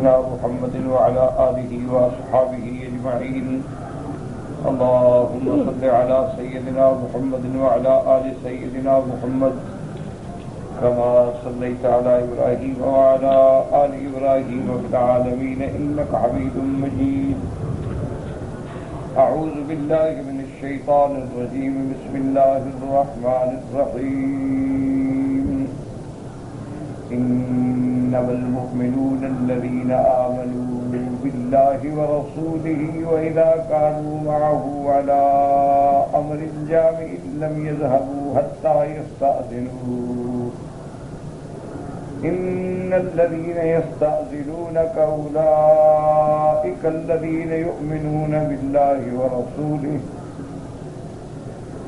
سيدنا محمد وعلى آله وأصحابه أجمعين. اللهم صل على سيدنا محمد وعلى آل سيدنا محمد كما صليت على إبراهيم وعلى آل إبراهيم في العالمين إنك حميد مجيد. أعوذ بالله من الشيطان الرجيم. بسم الله الرحمن الرحيم. إنما المؤمنون الذين آمنوا بالله ورسوله وإذا كانوا معه على أمر جامع لم يذهبوا حتى يستأذنوه. إن الذين يستأذنونك أولئك الذين يؤمنون بالله ورسوله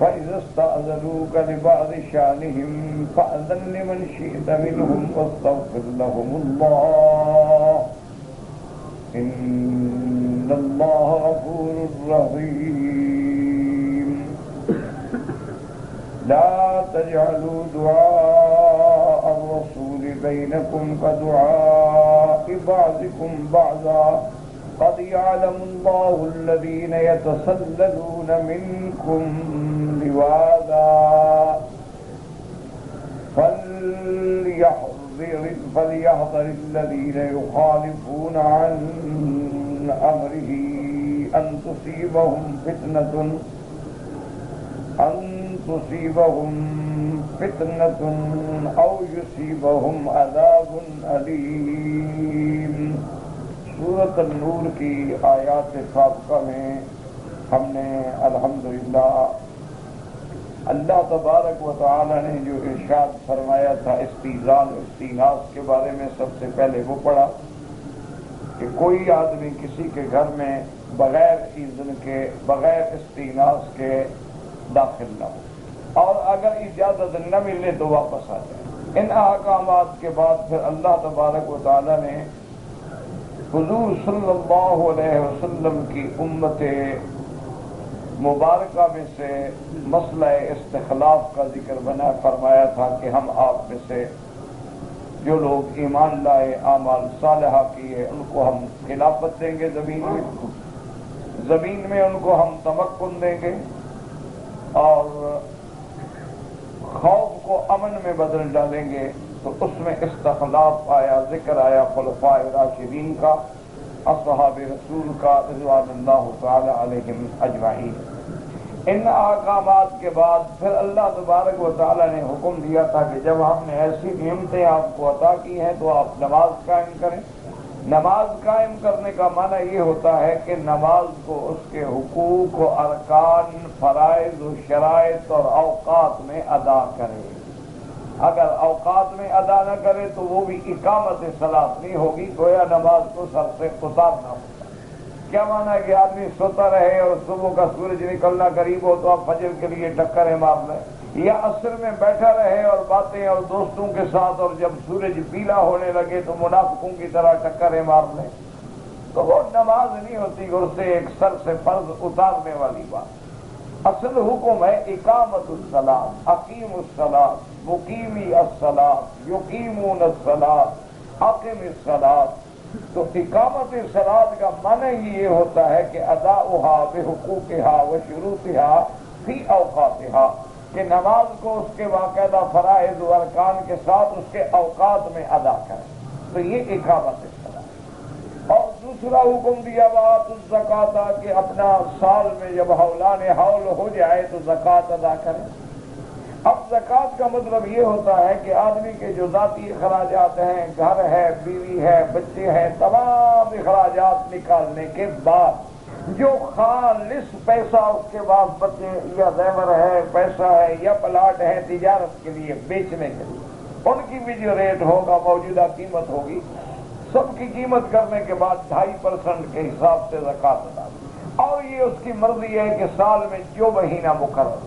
فإذا استأذنوك لبعض شأنهم فأذن لمن شئت منهم واستغفر لهم الله إن الله غفور رحيم. لا تجعلوا دعاء الرسول بينكم كدعاء بعضكم بعضا قد يعلم الله الذين يتسللون منكم لواذا فليحذر الذين يخالفون عن أمره أن تصيبهم فتنة أو يصيبهم عذاب أليم. سورۃ النور کی آیات سابقہ میں ہم نے الحمدللہ اللہ تبارک و تعالی نے جو ارشاد فرمایا تھا استئذان و استئناس کے بارے میں سب سے پہلے وہ پڑھا کہ کوئی آدمی کسی کے گھر میں بغیر اذن کے بغیر استئناس کے داخل نہ ہو اور اگر اجازت نہ ملے تو واپس آ جائے. ان احکامات کے بعد پھر اللہ تبارک و تعالی نے حضور صلی اللہ علیہ وسلم کی امت مبارکہ میں سے مسئلہ استخلاف کا ذکر بنا فرمایا تھا کہ ہم آپ میں سے جو لوگ ایمان لائے اعمال صالحہ کیے ان کو ہم خلافت دیں گے زمین میں ان کو ہم تمکن دیں گے اور خوف کو امن میں بدل ڈالیں گے. تو اس میں استخلاف آیا، ذکر آیا خلفاء راشدین کا، اصحاب رسول کا رضوان اللہ تعالی علیہم اجمعین. ان احکامات کے بعد پھر اللہ تبارک و تعالی نے حکم دیا تھا کہ جب ہم نے ایسی نعمتیں آپ کو عطا کی ہیں تو آپ نماز قائم کریں. نماز قائم کرنے کا معنی یہ ہوتا ہے کہ نماز کو اس کے حقوق و ارکان، فرائض و شرائط اور اوقات میں ادا کرے. اگر اوقات میں ادا نہ کرے تو وہ بھی اقامت صلاۃ نہیں ہوگی، گویا نماز کو سر سے اتارنا ہوگا. کیا معنی ہے کہ آدمی سوتا رہے اور صبح کا سورج نکلنا قریب ہو تو آپ فجر کے لیے ٹکریں مار لیں، یا عصر میں بیٹھا رہے اور باتیں اور دوستوں کے ساتھ اور جب سورج پیلا ہونے لگے تو منافقوں کی طرح ٹکریں مار لیں، تو وہ نماز نہیں ہوتی، اور سے ایک سر سے فرض اتارنے والی بات. اصل حکم ہے اقامت الصلاۃ، اقیم الصلاۃ، مقیمی الصلاۃ، یقیمون الصلاۃ، اقم الصلاۃ. تو اقامت الصلاۃ کا معنی ہی یہ ہوتا ہے کہ اداؤھا بحقوقھا وشروطھا فی اوقاتھا، کہ نماز کو اس کے باقاعدہ فرائض و ارکان کے ساتھ اس کے اوقات میں ادا کریں. تو یہ اقامت الصلاۃ. اور دوسرا حکم دیا وآتوا الزکوٰۃ، کہ اپنا سال میں جب حولان حول ہو جائے تو زکوٰۃ ادا کریں. اب زکوٰۃ کا مطلب یہ ہوتا ہے کہ آدمی کے جو ذاتی اخراجات ہیں، گھر ہے، بیوی ہے، بچے ہیں، تمام اخراجات نکالنے کے بعد جو خالص پیسہ اس کے پاس بچے یا زیور ہے، پیسہ ہے یا پلاٹ ہے تجارت کے لیے بیچنے کے لیے، ان کی بھی جو ریٹ ہوگا موجودہ قیمت ہوگی، سب کی قیمت کرنے کے بعد 2.5% کے حساب سے زکوٰۃ ادا. اور یہ اس کی مرضی ہے کہ سال میں جو مہینہ مقرر.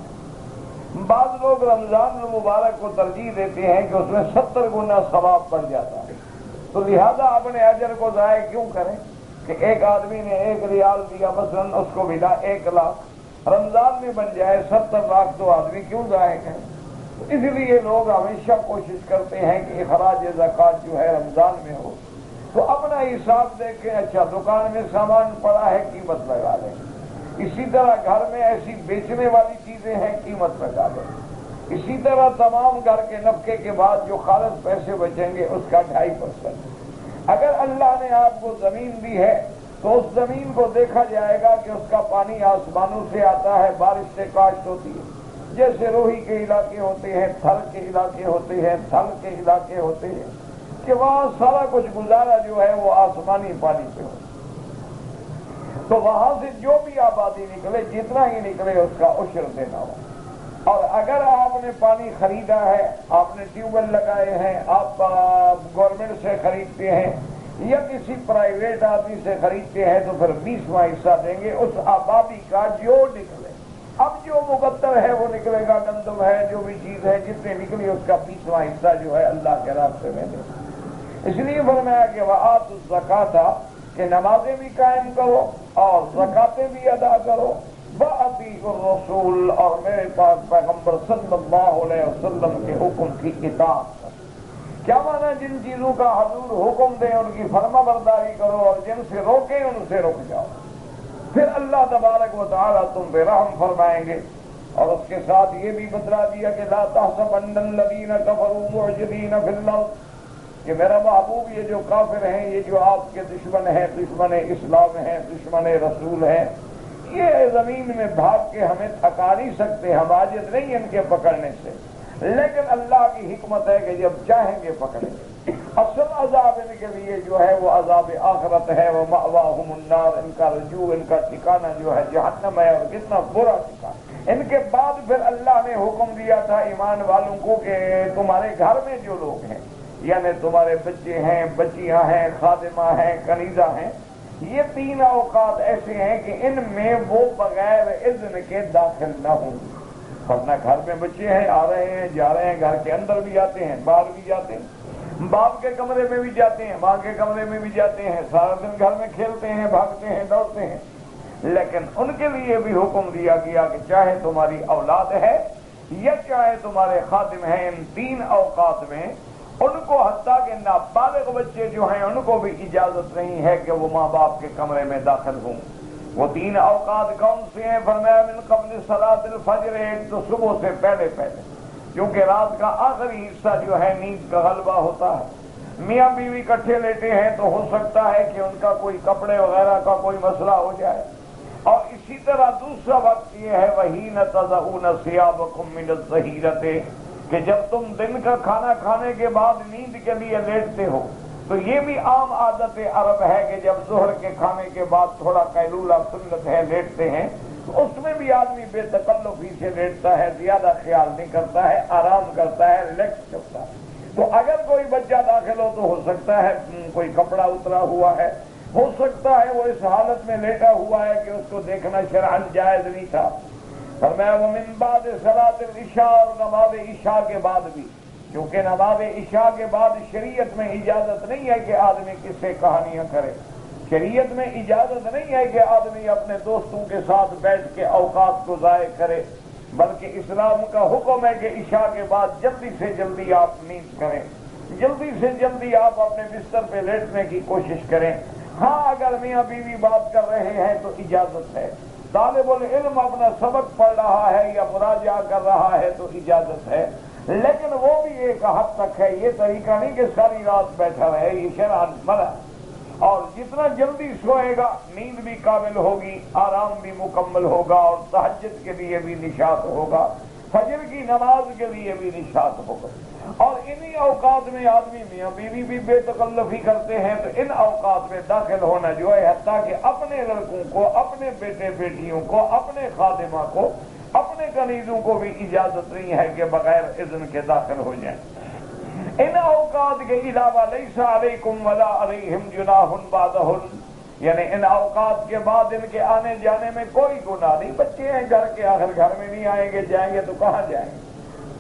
بعض لوگ رمضان المبارک کو ترجیح دیتے ہیں کہ اس میں 70 گنا ثواب بڑھ جاتا ہے، تو لہذا اپنے اجر کو ضائع کیوں کریں کہ ایک آدمی نے 1 ریال دیا مثلا اس کو ملا 1 لاکھ، رمضان میں بن جائے 70 لاکھ تو آدمی کیوں ضائع کرے؟ اس لیے لوگ ہمیشہ کوشش کرتے ہیں کہ اخراج زکوٰۃ جو ہے رمضان میں ہو. تو اپنا حساب دیکھیں، اچھا دکان میں سامان پڑا ہے قیمت لگا لیں، اسی طرح گھر میں ایسی بیچنے والی چیزیں ہیں قیمت لگا لیں، اسی طرح تمام گھر کے نفقے کے بعد جو خالص پیسے بچیں گے اس کا 2.5%۔ اگر اللہ نے آپ کو زمین دی ہے تو اس زمین کو دیکھا جائے گا کہ اس کا پانی آسمانوں سے آتا ہے، بارش سے کاشت ہوتی ہے، جیسے روہی کے علاقے ہوتے ہیں، تھل کے علاقے ہوتے ہیں، تھل کے علاقے ہوتے ہیں، کہ وہاں سارا کچھ گزارا جو ہے وہ آسمانی پانی پہ ہو، تو وہاں سے جو بھی آبادی نکلے جتنا ہی نکلے اس کا عشر دینا ہو۔ اور اگر آپ نے پانی خریدا ہے، آپ نے ٹیوب ویل لگائے ہیں، آپ گورنمنٹ سے خریدتے ہیں یا کسی پرائیویٹ آدمی سے خریدتے ہیں، تو پھر 20واں حصہ دیں گے اس آبادی کا جو نکلے۔ اب جو مقدر ہے وہ نکلے گا، گندم ہے، جو بھی چیز ہے جتنے نکلی اس کا 20واں حصہ جو ہے اللہ کے راستے میں دے۔ اس لیے فرمایا کہ وآتوا الزکاۃ، کہ نمازیں بھی قائم کرو اور زکاتیں بھی ادا کرو، وَأَطِیعُوا الرَّسُولَ، اور میرے پاک پیغمبر صلی اللہ علیہ وسلم کے حکم کی اطاعت کرو۔ کیا معنی؟ جن چیزوں کا حضور حکم دیں ان کی فرما برداری کرو، اور جن سے روکیں ان سے رک جاؤ، پھر اللہ تبارک و تعالیٰ تم پہ رحم فرمائیں گے۔ اور اس کے ساتھ یہ بھی بتلا دیا کہ لا تحسبن الذین کفروا معجزین فی الارض، کہ میرا محبوب یہ جو کافر ہیں، یہ جو آپ کے دشمن ہیں، دشمن اسلام ہیں، دشمن رسول ہیں، یہ زمین میں بھاگ کے ہمیں تھکا نہیں سکتے، ہم عاجز نہیں ان کے پکڑنے سے، لیکن اللہ کی حکمت ہے کہ جب چاہیں گے پکڑیں گے۔ اصل عذاب ان کے لیے جو ہے وہ عذاب آخرت ہے، وہ مأواہم النار، ان کا رجوع، ان کا ٹھکانہ جو ہے جہنم ہے، اور کتنا برا ٹھکانہ۔ ان کے بعد پھر اللہ نے حکم دیا تھا ایمان والوں کو کہ تمہارے گھر میں جو لوگ ہیں، یعنی تمہارے بچے ہیں، بچیاں ہیں، خادمہ ہیں، کنیزہ ہیں، یہ 3 اوقات ایسے ہیں کہ ان میں وہ بغیر اذن کے داخل نہ ہوں۔ ورنہ گھر میں بچے ہیں، آ رہے ہیں، جا رہے ہیں، گھر کے اندر بھی جاتے ہیں، باہر بھی جاتے ہیں، باپ کے کمرے میں بھی جاتے ہیں، ماں کے کمرے میں بھی جاتے ہیں، سارا دن گھر میں کھیلتے ہیں، بھاگتے ہیں، دوڑتے ہیں، لیکن ان کے لیے بھی حکم دیا گیا کہ چاہے تمہاری اولاد ہے یا چاہے تمہارے خادم ہیں، ان 3 اوقات میں ان کو، حتیٰ کہ نابالغ بچے جو ہیں ان کو بھی اجازت نہیں ہے کہ وہ ماں باپ کے کمرے میں داخل ہوں۔ وہ 3 اوقات کون سے ہیں؟ فرمایا من قبل صلاۃ الفجر، ایک تو صبح سے پہلے پہلے، کیونکہ رات کا آخری حصہ جو ہے نیند کا غلبہ ہوتا ہے، میاں بیوی اکٹھے لیٹے ہیں تو ہو سکتا ہے کہ ان کا کوئی کپڑے وغیرہ کا کوئی مسئلہ ہو جائے۔ اور اسی طرح دوسرا وقت یہ ہے وَحِینَ تَضَعُونَ ثِیَابَکُم مِّنَ الظَّہِیرَۃِ، کہ جب تم دن کا کھانا کھانے کے بعد نیند کے لیے لیٹتے ہو، تو یہ بھی عام عادت عرب ہے کہ جب ظہر کے کھانے کے بعد تھوڑا قیلولہ سنت ہے، لیٹتے ہیں، تو اس میں بھی آدمی بے تکلفی سے لیٹتا ہے، زیادہ خیال نہیں کرتا ہے، آرام کرتا ہے، ریلیکس کرتا ہے۔ تو اگر کوئی بچہ داخل ہو تو ہو سکتا ہے کوئی کپڑا اترا ہوا ہے، ہو سکتا ہے وہ اس حالت میں لیٹا ہوا ہے کہ اس کو دیکھنا شرعاً جائز نہیں تھا۔ فرمایا ومن بعد صلاۃ العشاء، اور نماز عشاء کے بعد بھی، کیونکہ نماز عشاء کے بعد شریعت میں اجازت نہیں ہے کہ آدمی کس سے کہانیاں کرے، شریعت میں اجازت نہیں ہے کہ آدمی اپنے دوستوں کے ساتھ بیٹھ کے اوقات کو ضائع کرے، بلکہ اسلام کا حکم ہے کہ عشاء کے بعد جلدی سے جلدی آپ نیند کریں، جلدی سے جلدی آپ اپنے بستر پہ لیٹنے کی کوشش کریں۔ ہاں اگر میاں بیوی بات کر رہے ہیں تو اجازت ہے، طالب العلم اپنا سبق پڑھ رہا ہے یا مراجعہ کر رہا ہے تو اجازت ہے، لیکن وہ بھی ایک حد تک ہے، یہ طریقہ نہیں کہ ساری رات بیٹھا رہے، یہ شرعاً منع۔ اور جتنا جلدی سوئے گا نیند بھی کامل ہوگی، آرام بھی مکمل ہوگا، اور تہجد کے لیے بھی نشاط ہوگا، فجر کی نماز کے لیے بھی نشاط ہوگا۔ اور انہی اوقات میں آدمی میاں بیوی بھی بے تکلفی کرتے ہیں، تو ان اوقات میں داخل ہونا جو ہے، حتیٰ کہ اپنے لڑکوں کو، اپنے بیٹے بیٹیوں کو، اپنے خادمہ کو، اپنے کنیزوں کو بھی اجازت نہیں ہے کہ بغیر اذن کے داخل ہو جائیں۔ ان اوقات کے علاوہ لیس علیکم ولا علیہم جناح بعدہن، یعنی ان اوقات کے بعد ان کے آنے جانے میں کوئی گناہ نہیں۔ بچے ہیں گھر کے، آخر گھر میں نہیں آئیں گے، جائیں گے تو کہاں جائیں گے؟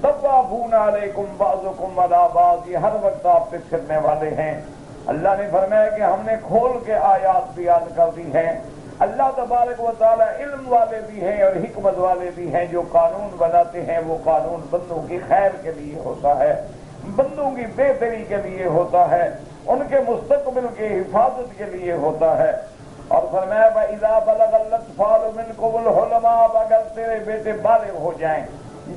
طوافون علیکم بعضکم علی بعض، یہ ہر وقت آپ پہ پھرنے والے ہیں۔ اللہ نے فرمایا کہ ہم نے کھول کے آیات بیان کر دی ہیں۔ اللہ تبارک و تعالی علم والے بھی ہیں اور حکمت والے بھی ہیں، جو قانون بناتے ہیں وہ قانون بندوں کی خیر کے لیے ہوتا ہے، بندوں کی بہتری کے لیے ہوتا ہے۔ ان کے مستقبل کی حفاظت کے لیے ہوتا ہے۔ اور فرمایا وَإِذَا بَلَغَ الْأَطْفَالُ مِنْكُمُ الْحُلُمَ، اگر تیرے بیٹے بالغ ہو جائیں،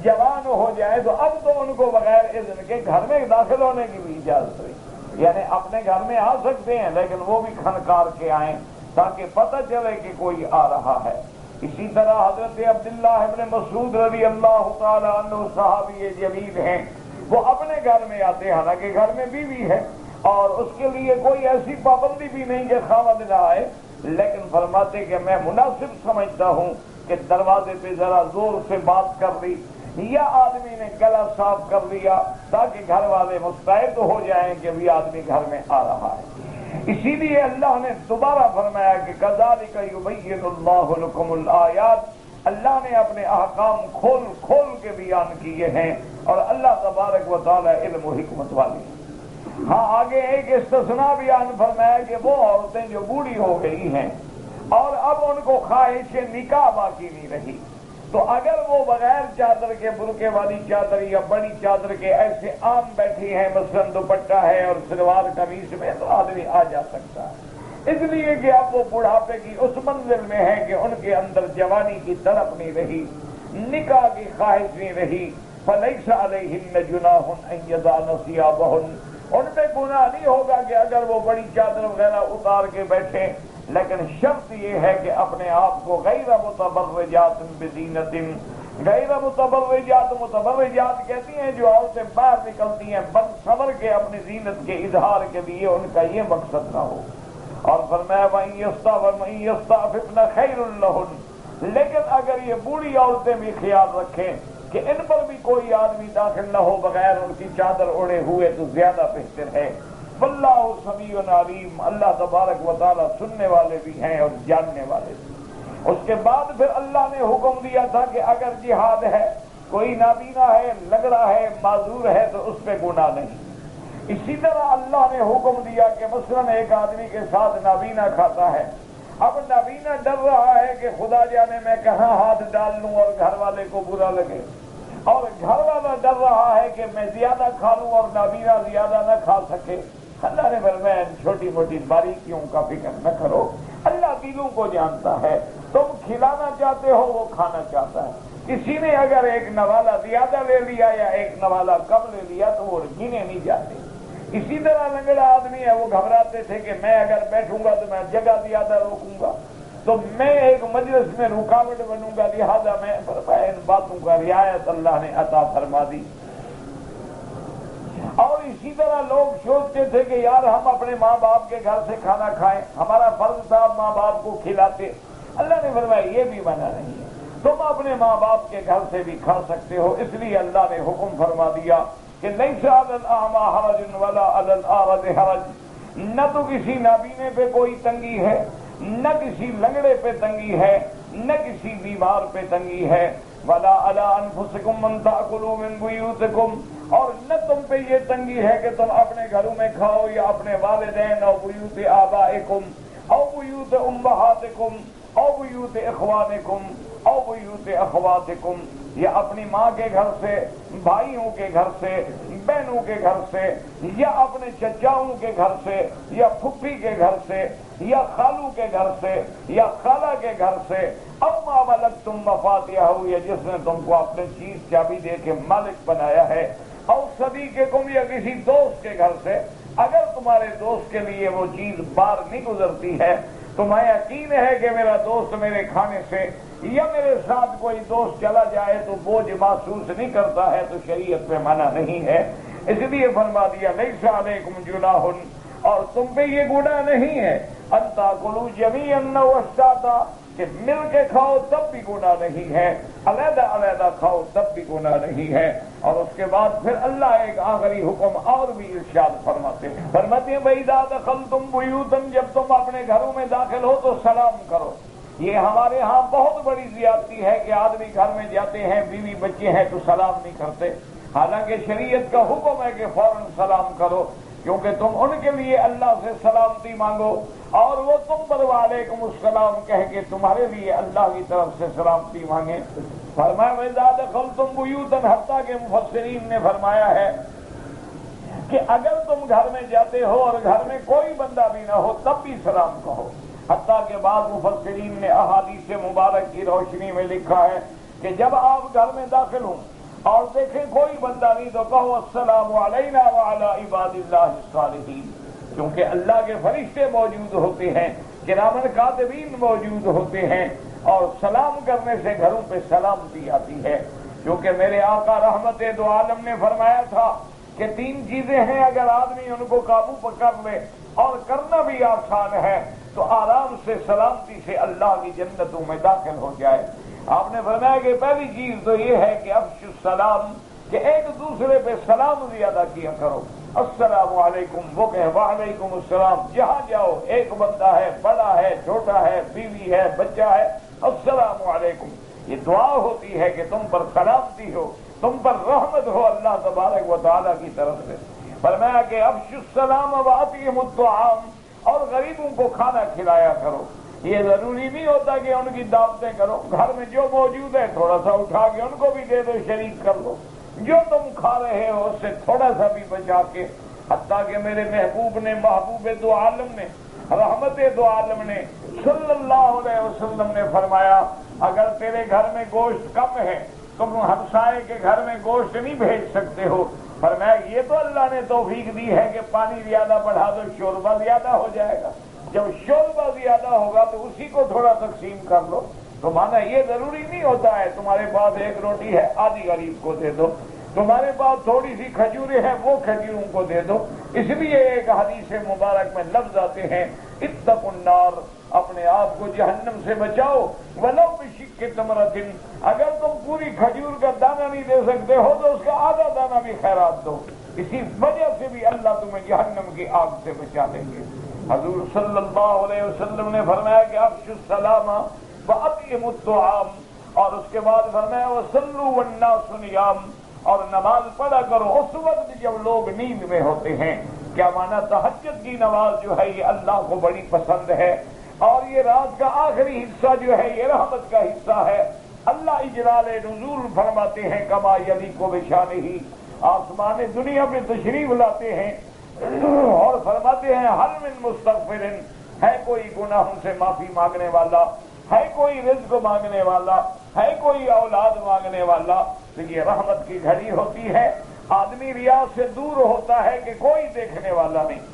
جوان ہو جائیں، تو اب تو ان کو بغیر اذن کے گھر میں داخل ہونے کی بھی اجازت نہیں، یعنی اپنے گھر میں آ سکتے ہیں لیکن وہ بھی کھنکار کے آئیں تاکہ پتہ چلے کہ کوئی آ رہا ہے۔ اسی طرح حضرت عبداللہ ابن مسعود رضی اللہ تعالی عنہ صحابی جلیل ہیں، وہ اپنے گھر میں آتے، حالانکہ گھر میں بیوی ہے اور اس کے لیے کوئی ایسی پابندی بھی نہیں کہ خاوند نہ آئے، لیکن فرماتے کہ میں مناسب سمجھتا ہوں کہ دروازے پہ ذرا زور سے بات کر لی یا آدمی نے گلا صاف کر لیا تاکہ گھر والے مستعد ہو جائیں کہ بھی آدمی گھر میں آ رہا ہے۔ اسی لیے اللہ نے دوبارہ فرمایا کہ کذالک یبین اللہ لکم الآیات، اللہ نے اپنے احکام کھول کھول کے بیان کیے ہیں اور اللہ تبارک و تعالی علم و حکمت والی ہے۔ ہاں آگے ایک استثناء بیان فرمایا کہ وہ عورتیں جو بوڑھی ہو گئی ہیں اور اب ان کو خواہش نکاح باقی نہیں رہی، تو اگر وہ بغیر چادر کے، برقعے والی چادر یا بڑی چادر کے ایسے عام بیٹھی ہیں، مثلاً دوپٹہ ہے اور سلوار قمیص میں، تو آدمی آ جا سکتا ہے، اس لیے کہ اب وہ بڑھاپے کی اس منزل میں ہے کہ ان کے اندر جوانی کی طرف نہیں رہی، نکاح کی خواہش نہیں رہی۔ فَلَيْسَ عَلَيْهِنَّ جُنَاحٌ أَن يَضَعْنَ ثِيَابَهُنَّ، ان پہ گناہ نہیں ہوگا کہ اگر وہ بڑی چادر وغیرہ اتار کے بیٹھے، لیکن شرط یہ ہے کہ اپنے آپ کو غیر متبرجات بزینت، غیر متبرجات، متبرجات کہتی ہیں جو عورتیں باہر نکلتی ہیں بد سنور کے اپنی زینت کے اظہار کے لیے، ان کا یہ مقصد نہ ہو۔ اور فرمایا وَإِن يَسْتَعْفِفْنَ خَيْرٌ لَهُنَّ، لیکن اگر یہ بوڑھی عورتیں بھی خیال رکھیں کہ ان پر بھی کوئی آدمی داخل نہ ہو بغیر ان کی چادر اوڑھے ہوئے، تو زیادہ بہتر ہے۔ واللہ سمیع علیم، اللہ تبارک و تعالیٰ سننے والے بھی ہیں اور جاننے والے بھی۔ اس کے بعد پھر اللہ نے حکم دیا تھا کہ اگر جہاد ہے، کوئی نابینا ہے، لنگڑا ہے، معذور ہے، تو اس پہ گناہ نہیں۔ اسی طرح اللہ نے حکم دیا کہ مثلاً ایک آدمی کے ساتھ نابینا کھاتا ہے، اب نابینا ڈر رہا ہے کہ خدا جانے میں کہاں ہاتھ ڈال لوں اور گھر والے کو برا لگے، اور گھر والا ڈر رہا ہے کہ میں زیادہ کھا لوں اور نابینا زیادہ نہ کھا سکے۔ اللہ نے فرمایا چھوٹی موٹی باریکیوں کا فکر نہ کرو، اللہ دلوں کو جانتا ہے، تم کھلانا چاہتے ہو، وہ کھانا چاہتا ہے۔ کسی نے اگر ایک نوالا زیادہ لے لیا یا ایک نوالا کم لے لیا تو وہ گنے نہیں جاتے۔ اسی طرح لنگڑا آدمی ہے، وہ گھبراتے تھے کہ میں اگر بیٹھوں گا تو میں جگہ زیادہ روکوں گا، تو میں ایک مجلس میں رکاوٹ بنوں گا، لہذا میں ان باتوں کا رعایت اللہ نے عطا فرما دی۔ اور اسی طرح لوگ سوچتے تھے کہ یار ہم اپنے ماں باپ کے گھر سے کھانا کھائیں، ہمارا فرض تھا ماں باپ کو کھلاتے۔ اللہ نے فرمایا یہ بھی منع نہیں ہے، تم اپنے ماں باپ کے گھر سے بھی کھا سکتے ہو۔ اس لیے اللہ نے حکم فرما دیا کہ لیس علی الاعمی حرج ولا علی الاعرج حرج، نہ تو کسی نابینے پہ کوئی تنگی ہے، نہ کسی لنگڑے پہ تنگی ہے، نہ کسی بیمار پہ تنگی ہے، ولا علی انفسکم ان تاکلوا من بیوتکم، اور نہ تم پہ یہ تنگی ہے کہ تم اپنے گھروں میں کھاؤ یا اپنے والدین او بیوت آبائکم او بیوت امہاتکم او بیوت اخوانکم او بیوت اخواتکم، یا اپنی ماں کے گھر سے، بھائیوں کے گھر سے، بہنوں کے گھر سے، یا اپنے چچاؤں کے گھر سے، یا پھپھی کے گھر سے، یا خالو کے گھر سے، یا خالہ کے گھر سے، او ما ملکتم مفاتحہ، یا جس نے تم کو اپنے چیز چابی دے کے مالک بنایا ہے، او صدیقکم، یا کسی دوست کے گھر سے۔ اگر تمہارے دوست کے لیے وہ چیز بار نہیں گزرتی ہے، تمہیں یقین ہے کہ میرا دوست میرے کھانے سے یا میرے ساتھ کوئی دوست چلا جائے تو بوجھ محسوس نہیں کرتا ہے، تو شریعت میں منع نہیں ہے۔ اس لیے فرما دیا لیس علیکم جناح، اور تم پہ یہ گناہ نہیں ہے، ان تاکلوا جمیعا واشتاتا، کہ مل کے کھاؤ تب بھی گناہ نہیں ہے، علیحدہ علیحدہ کھاؤ تب بھی گناہ نہیں ہے۔ اور اس کے بعد پھر اللہ ایک آخری حکم اور بھی ارشاد فرماتے ہیں، وَإِذَا دَخَلْتُمْ بُيُوتًا، جب تم اپنے گھروں میں داخل ہو تو سلام کرو۔ یہ ہمارے ہاں بہت بڑی زیادتی ہے کہ آدمی گھر میں جاتے ہیں، بیوی بچے ہیں تو سلام نہیں کرتے، حالانکہ شریعت کا حکم ہے کہ فوراً سلام کرو، کیونکہ تم ان کے لیے اللہ سے سلامتی مانگو اور وہ تم پر وعلیکم السلام کہہ کے تمہارے لیے اللہ کی طرف سے سلامتی مانگیں۔ فرمایا وَإِذَا دَخَلْتُمْ بُيُوتًا، حتیٰ کہ مفسرین نے فرمایا ہے کہ اگر تم گھر میں جاتے ہو اور گھر میں کوئی بندہ بھی نہ ہو تب بھی سلام کہو۔ حتیٰ کہ بعض مفسرین نے احادیث مبارک کی روشنی میں لکھا ہے کہ جب آپ گھر میں داخل ہوں اور دیکھیں کوئی بندہ نہیں تو کہو السلام علینا وعلی عباد اللہ الصالحین، کیونکہ اللہ کے فرشتے موجود ہوتے ہیں، کرامن کاتبین موجود ہوتے ہیں، اور سلام کرنے سے گھروں پہ سلامتی آتی ہے۔ کیونکہ میرے آقا رحمت دو عالم نے فرمایا تھا کہ 3 چیزیں ہیں، اگر آدمی ان کو قابو پکڑ لے اور کرنا بھی آسان ہے تو آرام سے سلامتی سے اللہ کی جنتوں میں داخل ہو جائے۔ آپ نے فرمایا کہ پہلی چیز تو یہ ہے کہ افشوا السلام، کہ ایک دوسرے پہ سلام زیادہ کیا کرو۔ السلام علیکم، وہ کہ وعلیکم السلام، جہاں جاؤ ایک بندہ ہے، بڑا ہے، چھوٹا ہے، بیوی ہے، بچہ ہے، السلام علیکم، یہ دعا ہوتی ہے کہ تم پر سلامتی ہو، تم پر رحمت ہو اللہ تبارک و تعالیٰ کی طرف سے۔ فرمایا کہ افشوا السلام واطعموا الطعام، اور غریبوں کو کھانا کھلایا کرو۔ یہ ضروری نہیں ہوتا کہ ان کی دعوتیں کرو، گھر میں جو موجود ہے تھوڑا سا اٹھا کے ان کو بھی دے دو، شریک کر دو، جو تم کھا رہے ہو اس سے تھوڑا سا بھی بچا کے۔ حتیٰ کہ میرے محبوب دو عالم نے، رحمت دو عالم نے صلی اللہ علیہ وسلم نے فرمایا اگر تیرے گھر میں گوشت کم ہے تم ہمسائے کے گھر میں گوشت نہیں بھیج سکتے ہو۔ فرمایا یہ تو اللہ نے توفیق دی ہے کہ پانی زیادہ بڑھا دو، شوربہ زیادہ ہو جائے گا، جب شوربہ زیادہ ہوگا تو اسی کو تھوڑا تقسیم کر لو۔ تو مانا یہ ضروری نہیں ہوتا ہے تمہارے پاس ایک روٹی ہے آدھی غریب کو دے دو، تمہارے پاس تھوڑی سی کھجوریں ہیں وہ کھجوروں کو دے دو۔ اس لیے ایک حدیث مبارک میں لفظ آتے ہیں اتقوا النار، اپنے آپ کو جہنم سے بچاؤ، ولو بشق تمرۃ، اگر تم پوری کھجور کا دانہ نہیں دے سکتے ہو تو اس کا آدھا دانہ بھی خیرات دو، اسی وجہ سے بھی اللہ تمہیں جہنم کی آگ سے بچا لیں گے۔ حضور صلی اللہ علیہ وسلم نے فرمایا کہ افشوا السلام واطعموا الطعام، اور اس کے بعد فرمایا وصلوا والناس نیام، اور نماز پڑھا کرو اس وقت جب لوگ نیند میں ہوتے ہیں۔ کیا مانا تہجد کی نماز جو ہے یہ اللہ کو بڑی پسند ہے، اور یہ رات کا آخری حصہ جو ہے یہ رحمت کا حصہ ہے۔ اللہ اجلال نزول فرماتے ہیں کما یلیق بشانہ، آسمان دنیا میں تشریف لاتے ہیں اور فرماتے ہیں حل من مستغفر، ہے کوئی گناہوں سے معافی مانگنے والا، ہے کوئی رزق مانگنے والا، ہے کوئی اولاد مانگنے والا۔ تو یہ رحمت کی گھڑی ہوتی ہے، آدمی ریاض سے دور ہوتا ہے کہ کوئی دیکھنے والا نہیں۔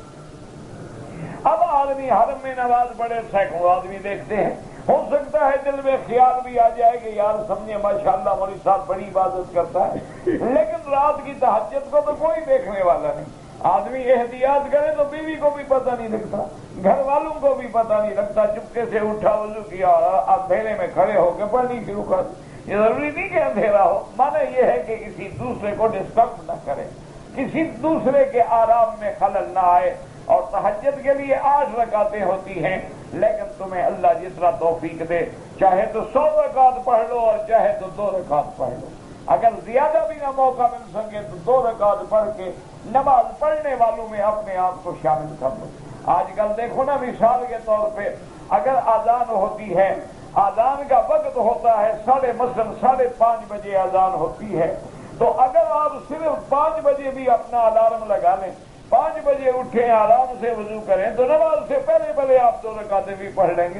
اب آدمی حرم میں نماز پڑھے سینکڑوں آدمی دیکھتے ہیں، ہو سکتا ہے دل میں خیال بھی آ جائے کہ یار سمجھے ماشاءاللہ مولوی صاحب بڑی عبادت کرتا ہے، لیکن رات کی تہجد کو تو کوئی دیکھنے والا نہیں۔ آدمی احتیاط کرے تو بیوی کو بھی پتہ نہیں لگتا، گھر والوں کو بھی پتہ نہیں لگتا، چپکے سے اٹھا وضو کیا اور اندھیرے میں کھڑے ہو کے پڑھنی شروع کر۔ یہ ضروری نہیں کہ اندھیرا ہو، مانا یہ ہے کہ کسی دوسرے کو ڈسٹرب نہ کرے، کسی دوسرے کے آرام میں خلل نہ آئے۔ اور تہجد کے لیے 8 رکعتیں ہوتی ہیں، لیکن تمہیں اللہ جس طرح توفیق دے، چاہے تو 100 رکعت پڑھ لو اور چاہے تو 2 رکعت پڑھ لو، اگر زیادہ بھی نہ موقع مل سکے تو 2 رکعت پڑھ کے نماز پڑھنے والوں میں اپنے آپ کو شامل کر لو۔ آج کل دیکھو نا، مثال کے طور پہ اگر اذان ہوتی ہے، اذان کا وقت ہوتا ہے مثلاً 5:30 بجے اذان ہوتی ہے، تو اگر آپ صرف 5 بجے بھی اپنا الارم لگا لیں، 5 بجے اٹھیں، آرام سے وضو کریں، تو نماز سے پہلے آپ 2 رکعتیں بھی پڑھ لیں گے۔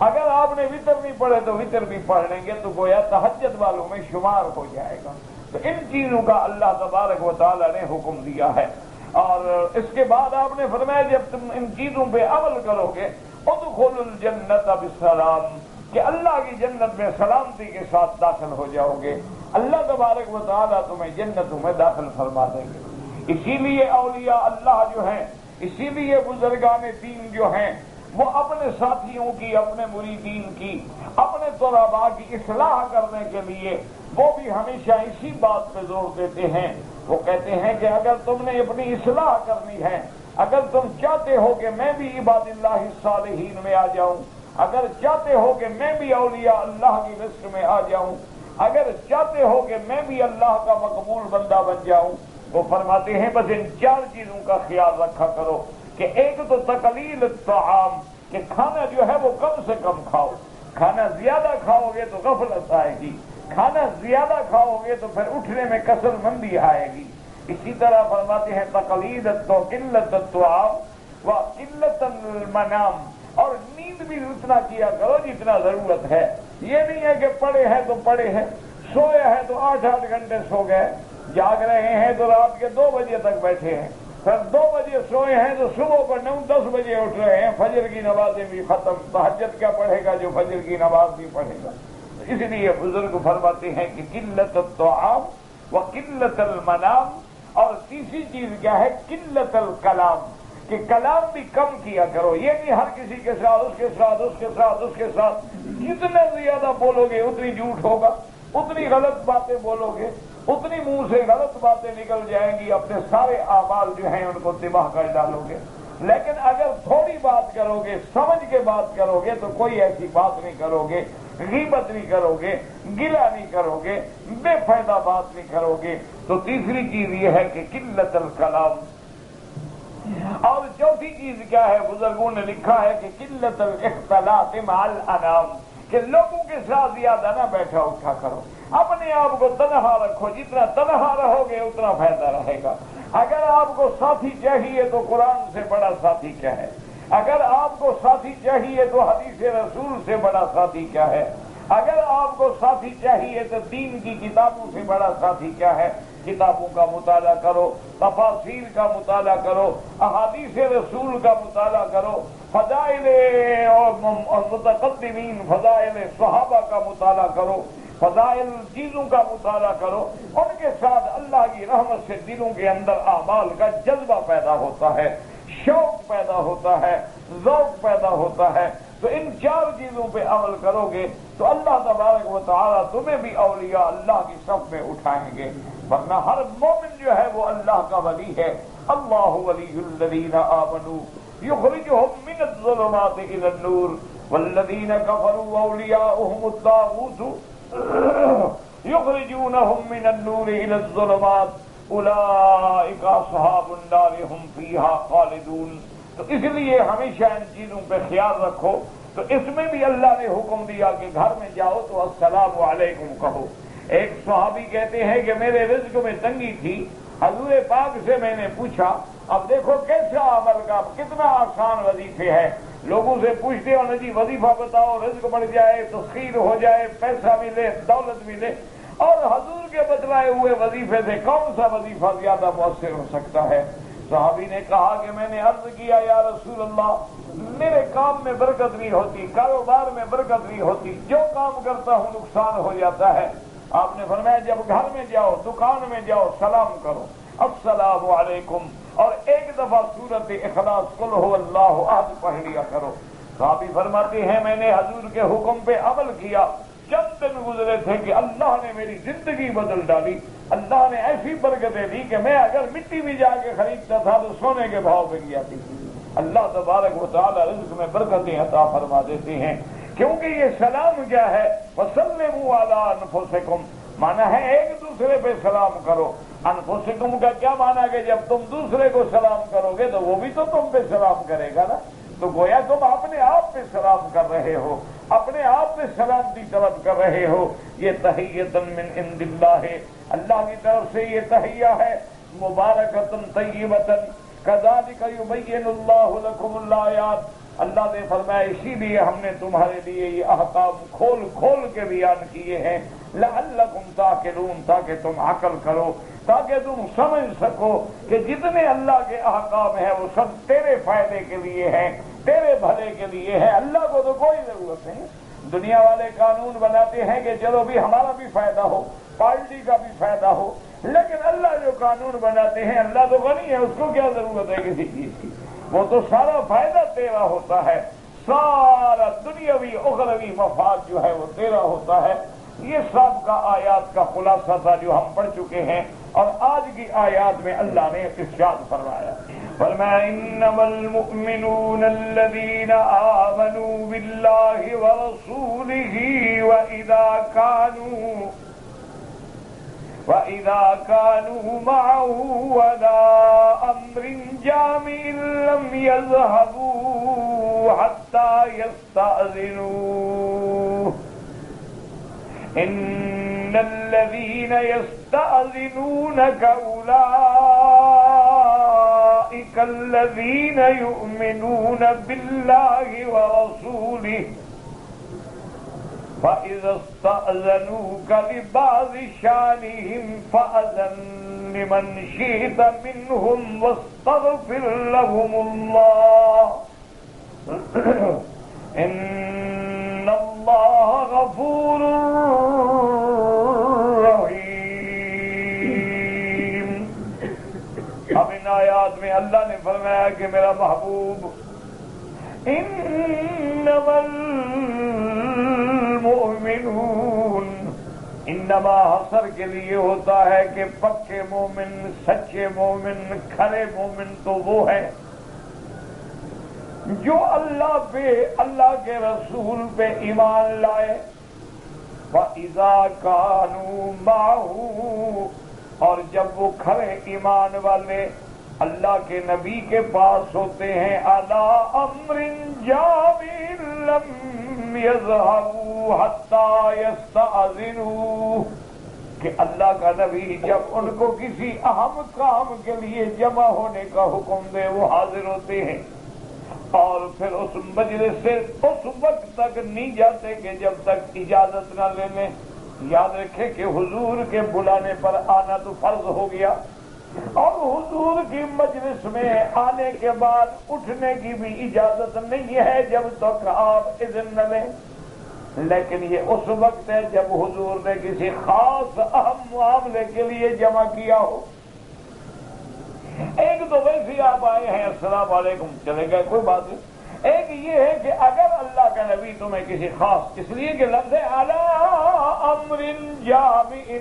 اگر آپ نے وتر نہیں پڑھے تو وتر بھی پڑھ لیں گے، تو گویا تہجد والوں میں شمار ہو جائے گا۔ تو ان چیزوں کا اللہ تبارک و تعالیٰ نے حکم دیا ہے، اور اس کے بعد آپ نے فرمایا جب تم ان چیزوں پہ عمل کرو گے ادخلوا الجنت بسلام، کہ اللہ کی جنت میں سلامتی کے ساتھ داخل ہو جاؤ گے، اللہ تبارک و تعالیٰ تمہیں جنتوں میں داخل فرما دیں گے۔ اسی لیے اولیاء اللہ جو ہیں، اسی لیے بزرگان دین جو ہیں، وہ اپنے ساتھیوں کی، اپنے مریدین کی، اپنے طلباء کی اصلاح کرنے کے لیے وہ بھی ہمیشہ اسی بات پہ زور دیتے ہیں۔ وہ کہتے ہیں کہ اگر تم نے اپنی اصلاح کرنی ہے، اگر تم چاہتے ہو کہ میں بھی عباد اللہ الصالحین میں آ جاؤں، اگر چاہتے ہو کہ میں بھی اولیاء اللہ کی لسٹ میں آ جاؤں، اگر چاہتے ہو کہ میں بھی اللہ کا مقبول بندہ بن جاؤں، وہ فرماتے ہیں بس ان 4 چیزوں کا خیال رکھا کرو کہ ایک تو تقلیل الطعام، کہ کھانا جو ہے وہ کم سے کم کھاؤ، کھانا زیادہ کھاؤ گے تو غفلت آئے گی، کھانا زیادہ کھاؤ گے تو پھر اٹھنے میں کسل مندی آئے گی، اسی طرح فرماتے ہیں تقلید تو قلت الطعام و قلت المنام، اور نیند بھی اتنا کیا کرو جتنا ضرورت ہے. یہ نہیں ہے کہ پڑے ہیں تو پڑے ہیں، سوئے ہیں تو 8 گھنٹے سو گئے، جاگ رہے ہیں تو رات کے 2 بجے تک بیٹھے ہیں، پھر 2 بجے سوئے ہیں تو صبح کو 9-10 بجے اٹھ رہے ہیں، فجر کی نمازیں بھی ختم، تہجد کیا پڑھے گا جو فجر کی نماز بھی پڑھے گا. اس لیے بزرگ فرماتے ہیں کہ قلت الطعام و قلت المنام، اور تیسری چیز کیا ہے؟ قلت الکلام، کہ کلام بھی کم کیا کرو. یہ نہیں ہر کسی کے ساتھ اس کے ساتھ اس کے ساتھ اس کے ساتھ، جتنا زیادہ بولو گے اتنی جھوٹ ہوگا، اتنی غلط باتیں بولو گے، اتنی منہ سے غلط باتیں نکل جائیں گی، اپنے سارے اعمال جو ہیں ان کو تباہ کر ڈالو گے. لیکن اگر تھوڑی بات کرو گے، سمجھ کے بات کرو گے، تو کوئی ایسی بات نہیں کرو گے، غیبت نہیں کرو گے، گلہ نہیں کرو گے، بے فائدہ بات نہیں کرو گے. تو تیسری چیز یہ ہے کہ قلت الکلام. اور چوتھی چیز کیا ہے؟ بزرگوں نے لکھا ہے کہ قلت الاختلاط مع الانام، کہ لوگوں کے ساتھ زیادہ نہ بیٹھا اٹھا کرو، اپنے آپ کو تنہا رکھو. جتنا تنہا رہو گے اتنا فائدہ رہے گا. اگر آپ کو ساتھی چاہیے تو قرآن سے بڑا ساتھی کیا ہے؟ اگر آپ کو ساتھی چاہیے تو حدیث رسول سے بڑا ساتھی کیا ہے؟ اگر آپ کو ساتھی چاہیے تو دین کی کتابوں سے بڑا ساتھی کیا ہے؟ کتابوں کا مطالعہ کرو، تفاسیر کا مطالعہ کرو، احادیث رسول کا مطالعہ کرو، فضائل اور متقدمین، فضائل صحابہ کا مطالعہ کرو، فضائل چیزوں کا مطالعہ کرو. ان کے ساتھ اللہ کی رحمت سے دلوں کے اندر اعمال کا جذبہ پیدا ہوتا ہے، شوق پیدا ہوتا ہے، ذوق پیدا ہوتا ہے. تو ان 4 چیزوں پہ عمل کرو گے تو اللہ تبارک و تعالیٰ تمہیں بھی اولیاء اللہ کی صف میں اٹھائیں گے. ورنہ ہر مومن جو ہے وہ اللہ کا ولی ہے. اللہ ولی الذین آمنوا یخرجہم من الظلمات الی النور والذین کفروا اولیاؤہم الطاغوت یخرجونہم من النور الی الظلمات اولئک اصحاب النار ہم فیہا خالدون. تو اس لیے ہمیشہ ان چیزوں پہ خیال رکھو. تو اس میں بھی اللہ نے حکم دیا کہ گھر میں جاؤ تو السلام علیکم کہو. ایک صحابی کہتے ہیں کہ میرے رزق میں تنگی تھی، حضور پاک سے میں نے پوچھا. اب دیکھو کیسا عمل کا کتنا آسان وظیفے ہے. لوگوں سے پوچھتے ہو نا جی وظیفہ بتاؤ، رزق بڑھ جائے، تسخیر ہو جائے، پیسہ ملے، دولت ملے، اور حضور کے بتلائے ہوئے وظیفے سے کون سا وظیفہ زیادہ مؤثر ہو سکتا ہے؟ صحابی نے کہا کہ میں نے عرض کیا یا رسول اللہ، میرے کام میں برکت نہیں ہوتی، کاروبار میں برکت نہیں ہوتی، جو کام کرتا ہوں نقصان ہو جاتا ہے. آپ نے فرمایا جب گھر میں جاؤ، دکان میں جاؤ، سلام کرو، السلام علیکم، اور ایک دفعہ سورۃ اخلاص قل هو اللہ احد پڑھ لیا کرو. صحابی فرماتے ہیں میں نے حضور کے حکم پہ عمل کیا. چند دن گزرے تھے کہ اللہ نے میری زندگی بدل ڈالی. اللہ نے ایسی برکتیں دی کہ میں اگر مٹی بھی جا کے خریدتا تھا تو سونے کے بھاؤ میں گیا تھی. اللہ تبارک و تعالی رزق میں برکتیں عطا فرما دیتے ہیں. کیونکہ یہ سلام کیا ہے؟ وَسَلِّمُوا عَلَىٰ أَنفُسِكُمْ، مانا ہے ایک دوسرے پہ سلام کرو. انفسکم کا کیا مانا کہ جب تم دوسرے کو سلام کرو گے تو وہ بھی تو تم پہ سلام کرے گا نا. تو گویا تم اپنے آپ پہ سلام کر رہے ہو، اپنے آپ پہ سلامتی طلب کر رہے ہو. یہ تحیۃ من عند اللہ، اللہ کی طرف سے یہ تحیہ ہے، مبارکۃ طیبۃ کذالک یبین اللہ لکم الآیات. اللہ نے فرمایا اسی لیے ہم نے تمہارے لیے یہ احکام کھول کھول کے بیان کیے ہیں، لعلکم تعقلون، تاکہ تم عقل کرو، تاکہ تم سمجھ سکو کہ جتنے اللہ کے احکام ہیں وہ سب تیرے فائدے کے لیے ہیں، تیرے بھلے کے لیے ہے. اللہ کو تو کوئی ضرورت نہیں. دنیا والے قانون بناتے ہیں کہ چلو بھی ہمارا بھی فائدہ ہو، پارٹی کا بھی فائدہ ہو، لیکن اللہ جو قانون بناتے ہیں، اللہ تو غنی ہے، اس کو کیا ضرورت ہے کسی چیز کی. وہ تو سارا فائدہ تیرا ہوتا ہے، سارا دنیاوی اخروی مفاد جو ہے وہ تیرا ہوتا ہے. یہ سب کا آیات کا خلاصہ تھا جو ہم پڑھ چکے ہیں. اور آج کی آیات میں اللہ نے ارشاد فرمایا، فرمایا انما المؤمنون الذين آمنوا بالله ورسوله وإذا كانوا معه على أمر جامع لم يذهبوا حتى يستأذنوه إن الذين يستأذنونك أولئك الذين يؤمنون بالله ورسوله فإذا استأذنوك لبعض شأنهم فأذن لمن شئت منهم واستغفر لهم الله إن الله غفور رحيم. اب ان آیات میں اللہ نے فرمایا کہ میرا محبوب انما المؤمنون، انما حصر کے لیے ہوتا ہے کہ پکے مومن، سچے مومن، کھرے مومن تو وہ ہیں جو اللہ پہ، اللہ کے رسول پہ ایمان لائے. وَإِذَا كَانُوا مَعَهُ، اور جب وہ کھرے ایمان والے اللہ کے نبی کے پاس ہوتے ہیں، عَلَىٰ أَمْرٍ جَامِعٍ لَّمْ يَذْهَبُوا حَتَّىٰ يَسْتَأْذِنُوهُ، کہ اللہ کا نبی جب ان کو کسی اہم کام کے لیے جمع ہونے کا حکم دے وہ حاضر ہوتے ہیں، اور پھر اس مجلس سے اس وقت تک نہیں جاتے کہ جب تک اجازت نہ لے لیں. یاد رکھیں کہ حضور کے بلانے پر آنا تو فرض ہو گیا، اور حضور کی مجلس میں آنے کے بعد اٹھنے کی بھی اجازت نہیں ہے جب تک آپ اذن نہ لیں. لیکن یہ اس وقت ہے جب حضور نے کسی خاص اہم معاملے کے لیے جمع کیا ہو. ایک تو ویسے آپ آئے ہیں السلام علیکم چلے گئے کوئی بات نہیں. ایک یہ ہے کہ اگر اللہ کا نبی تمہیں کسی خاص، اس لیے کہ لفظ علی امر جامع،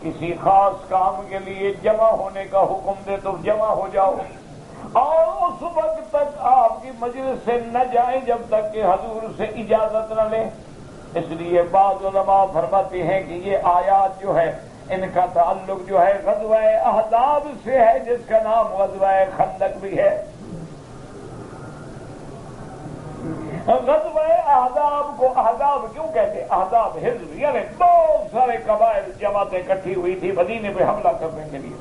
کسی خاص کام کے لیے جمع ہونے کا حکم دے تو جمع ہو جاؤ، اور اس وقت تک آپ کی مجلس سے نہ جائیں جب تک کہ حضور سے اجازت نہ لیں. اس لیے بعض علماء فرماتے ہیں کہ یہ آیات جو ہے ان کا تعلق جو ہے غزوہ احزاب سے ہے، جس کا نام غزوہ خندق بھی ہے. غزوہ احزاب کو احزاب کیوں کہتے ہیں؟ احزاب حزب، یعنی بہت سارے قبائل جماعتیں اکٹھی ہوئی تھی مدینے پہ حملہ کرنے کے لیے.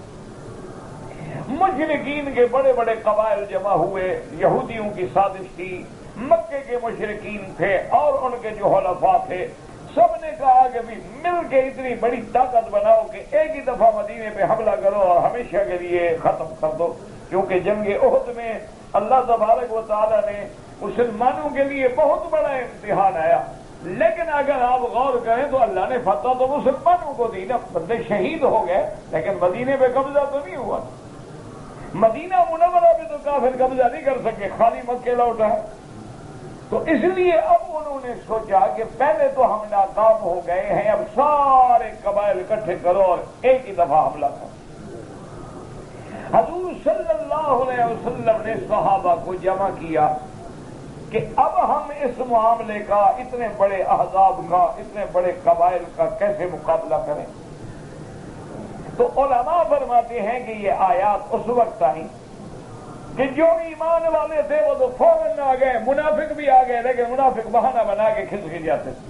مشرکین کے بڑے بڑے قبائل جمع ہوئے، یہودیوں کی سازش تھی، مکے کے مشرکین تھے اور ان کے جو حلفاء تھے، سب نے کہا کہ بھی مل کے اتنی بڑی طاقت بناؤ کہ ایک ہی دفعہ مدینے پہ حملہ کرو اور ہمیشہ کے لیے ختم کر دو. کیونکہ جنگ احد میں اللہ تبارک و تعالیٰ نے مسلمانوں کے لیے بہت بڑا امتحان آیا، لیکن اگر آپ غور کریں تو اللہ نے فتح تو مسلمانوں کو دی نا، بندے شہید ہو گئے لیکن مدینے پہ قبضہ تو نہیں ہوا. مدینہ منورہ پہ تو کافر قبضہ نہیں کر سکے، خالی مکے لوٹا ہے. تو اس لیے اب انہوں نے سوچا کہ پہلے تو ہم ناکام ہو گئے ہیں، اب سارے قبائل اکٹھے کرو اور ایک ہی دفعہ حملہ کرو. حضور صلی اللہ علیہ وسلم نے صحابہ کو جمع کیا کہ اب ہم اس معاملے کا، اتنے بڑے احزاب کا، اتنے بڑے قبائل کا کیسے مقابلہ کریں. تو علماء فرماتے ہیں کہ یہ آیات اس وقت آئی کہ جو ایمان والے تھے وہ تو فوراً آ گئے، منافق بھی آ گئے، لیکن منافق بہانہ بنا کے کھسک جاتے تھے.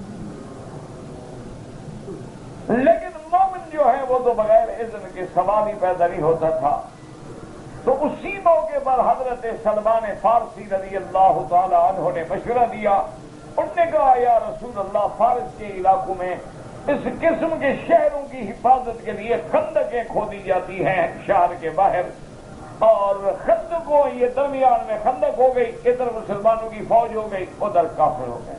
لیکن مومن جو ہے وہ تو بغیر اذن کے سوال ہی پیدا نہیں ہوتا تھا. تو اسی موقع پر حضرت سلمان فارسی رضی اللہ تعالی عنہ نے مشورہ دیا. انہوں نے کہا یا رسول اللہ، فارس کے علاقوں میں اس قسم کے شہروں کی حفاظت کے لیے خندقیں کھودی جاتی ہیں شہر کے باہر، اور خندقوں یہ درمیان میں خندق ہو گئی، ادھر مسلمانوں کی فوج ہو گئی، ادھر کافر ہو گئے.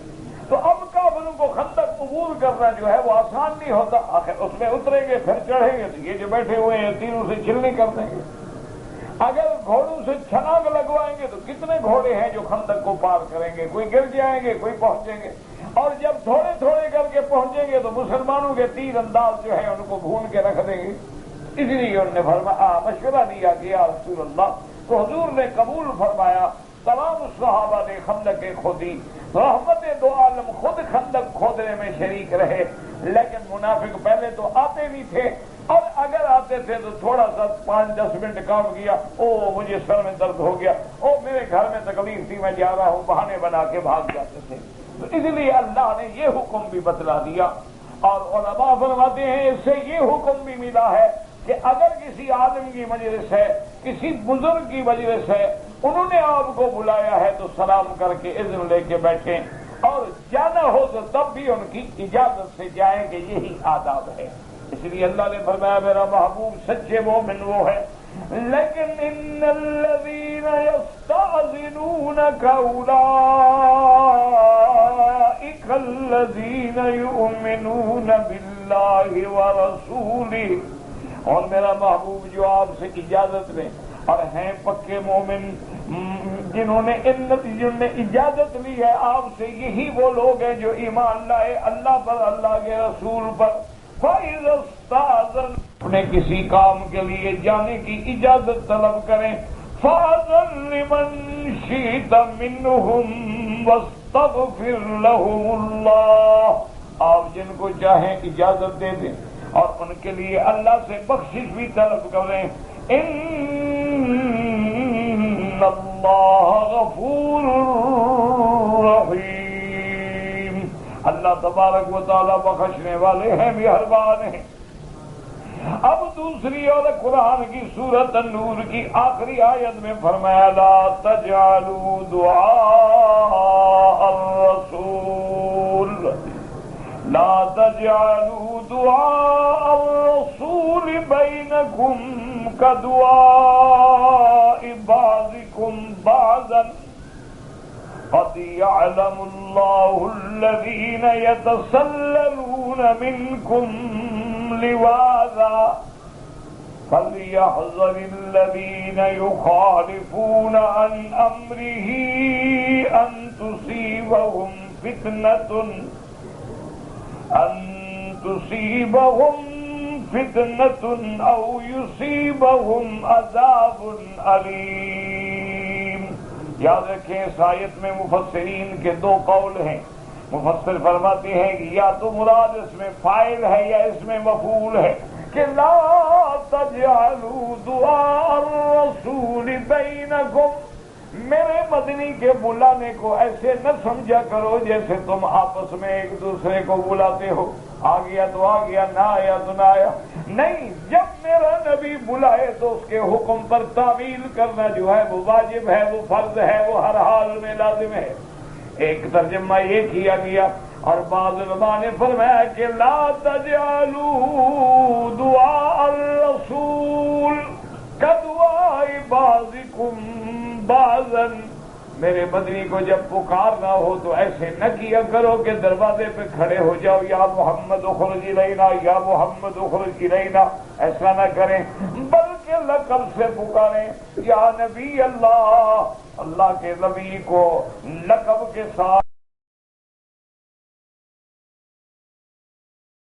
تو اب کافروں کو خندق عبور کرنا جو ہے وہ آسان نہیں ہوتا. آخر اس میں اتریں گے پھر چڑھیں گے تو یہ جو بیٹھے ہوئے ہیں تیروں سے چھلنی کر دیں گے. اگر گھوڑوں سے چھلانگ لگوائیں گے تو کتنے گھوڑے ہیں جو خندق کو پار کریں گے، کوئی گر جائیں گے، کوئی پہنچیں گے، اور جب تھوڑے تھوڑے کر کے پہنچیں گے تو مسلمانوں کے تیر انداز جو ہے ان کو بھون کے رکھ دیں گے. اس لیے انہوں نے مشورہ دیا کہ یا رسول اللہ، تو حضور نے قبول فرمایا. تمام صحابہ نے خندقیں کھودی، رحمت دو عالم خود خندق کھودنے میں شریک رہے. لیکن منافق پہلے تو آتے نہیں تھے، اور اگر آتے تھے تو تھوڑا سا 5-10 منٹ کام کیا، او مجھے سر میں درد ہو گیا، او میرے گھر میں تکلیف تھی میں جا رہا ہوں، بہانے بنا کے بھاگ جاتے تھے. تو اس لیے اللہ نے یہ حکم بھی بتلا دیا. اور علماء فرماتے ہیں اس سے یہ حکم بھی ملا ہے کہ اگر کسی عالم کی مجلس ہے، کسی بزرگ کی مجلس ہے، انہوں نے آپ کو بلایا ہے تو سلام کر کے اذن لے کے بیٹھیں، اور جانا ہو تو تب بھی ان کی اجازت سے جائیں، کہ یہی آداب ہے۔ اس لیے اللہ نے فرمایا میرا محبوب سچے مومن وہ ہے، لیکن ان الذین یستأذنونک اولئک الذین یؤمنون باللہ ورسولہ، اور میرا محبوب جو آپ سے اجازت لیں اور ہیں پکے مومن، جنہوں نے اجازت لی ہے آپ سے، یہی وہ لوگ ہیں جو ایمان لائے اللہ پر، اللہ کے رسول پر۔ فَإِذَا اسْتَأْذَنُوا، اپنے کسی کام کے لیے جانے کی اجازت طلب کریں، فَأَذَن لِمَن شِئْتَ مِنْهُمْ وَاسْتَغْفِرْ لَهُمُ اللَّهُ، آپ جن کو چاہیں اجازت دے دیں اور ان کے لیے اللہ سے بخشش بھی طلب کریں۔ ان اللہ غفور رحیم، اللہ تبارک و تعالی بخشنے والے ہیں، مہربان ہیں۔ اب دوسری اور قرآن کی سورۃ النور کی آخری آیت میں فرمایا لا تجعلوا دعاء الرسول، لا تجعلوا دعاء الرسول بينكم كدعاء بعضكم بعضا قد يعلم الله الذين يتسللون منكم لواذا فليحذر الذين يخالفون عن أمره أن تصيبهم فتنة أو يصيبهم عذاب عليم۔ یاد رکھیں اس آیت میں مفسرین کے دو قول ہیں۔ مفسر فرماتے ہیں کہ یا تو مراد اس میں فاعل ہے یا اس میں مفعول ہے، کہ لا تجعلوا دعاء الرسول بینکم، میرے مدنی کے بلانے کو ایسے نہ سمجھا کرو جیسے تم آپس میں ایک دوسرے کو بلاتے ہو، آ گیا تو آ گیا، نہ آیا تو نہ آیا۔ نہیں، جب میرا نبی بلائے تو اس کے حکم پر تعمیل کرنا جو ہے وہ واجب ہے، وہ فرض ہے، وہ ہر حال میں لازم ہے۔ ایک ترجمہ یہ کیا گیا، اور بعض علماء نے فرمایا کہ لا تجعلوا دعاء الرسول کدعاء بعضکم بعضا، میرے مدنی کو جب پکارنا ہو تو ایسے نہ کیا کرو کہ دروازے پہ کھڑے ہو جاؤ، یا محمد اخرج الینا، یا محمد اخرج الینا، ایسا نہ کریں، بلکہ لقب سے پکاریں، یا نبی اللہ، اللہ کے نبی کو لقب کے ساتھ